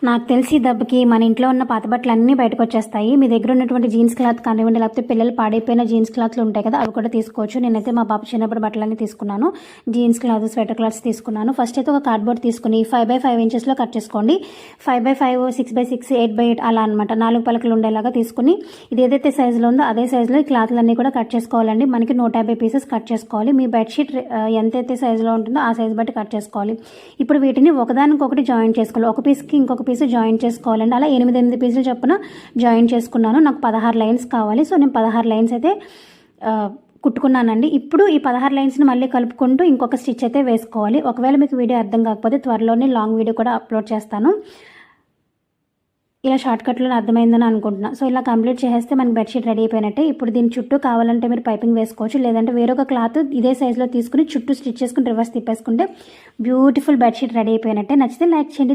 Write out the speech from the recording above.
నాకు తెలిసి దెబ్బకి మన ఇంట్లో ఉన్న పాత బట్టలు అన్నీ బయటకు వచ్చేస్తాయి. మీ దగ్గర ఉన్నటువంటి జీన్స్ క్లాత్ కానివ్వండి, లేకపోతే పిల్లలు పాడైపోయిన జీన్స్ క్లాత్లు ఉంటాయి కదా, అవి కూడా తీసుకోవచ్చు. నేనైతే మా పాప చిన్నప్పుడు బట్టలన్నీ తీసుకున్నాను. జీన్స్ క్లాత్, స్వెటర్ క్లాత్స్ తీసుకున్నాను. ఫస్ట్ అయితే ఒక కార్డ్బోర్డ్ తీసుకుని 5x5 ఇంచెస్లో కట్ చేసుకోండి. 5x5, 6x6, 8x8 అలా అనమాట 4 పలకలు ఉండేలాగా తీసుకుని ఇది ఏదైతే సైజులో ఉందో అదే సైజులో ఈ క్లాత్లన్నీ కూడా కట్ చేసుకోవాలండి. మనకి 150 పీసెస్ కట్ చేసుకోవాలి. మీ బెడ్షీట్ ఎంతైతే సైజులో ఉంటుందో ఆ సైజు బట్టి కట్ చేసుకోవాలి. ఇప్పుడు వీటిని ఒకదానికొకటి జాయిన్ చేసుకోవాలి. ఒక పీస్కి ఇంకొక పీస్ జాయిన్ చేసుకోవాలండి. అలా 8 పీసులు చొప్పున జాయిన్ చేసుకున్నాను. నాకు 16 లైన్స్ కావాలి. సో నేను 16 లైన్స్ అయితే కుట్టుకున్నానండి. ఇప్పుడు ఈ 16 లైన్స్ని మళ్ళీ కలుపుకుంటూ ఇంకొక స్టిచ్ అయితే వేసుకోవాలి. ఒకవేళ మీకు వీడియో అర్థం కాకపోతే త్వరలోనే లాంగ్ వీడియో కూడా అప్లోడ్ చేస్తాను. ఇలా షార్ట్కట్లో అర్థమైందని అనుకుంటున్నా. సో ఇలా కంప్లీట్ చేస్తే మనకి బెడ్షీట్ రెడీ అయిపోయినట్టే. ఇప్పుడు దీని చుట్టూ కావాలంటే మీరు పైపింగ్ వేసుకోవచ్చు, లేదంటే వేరొక క్లాత్ ఇదే సైజులో తీసుకుని చుట్టూ స్టిచ్ చేసుకుని రివర్స్ తిప్పేసుకుంటే బ్యూటిఫుల్ బెడ్షీట్ రెడీ అయిపోయినట్టే. నచ్చితే లైక్ చేయండి.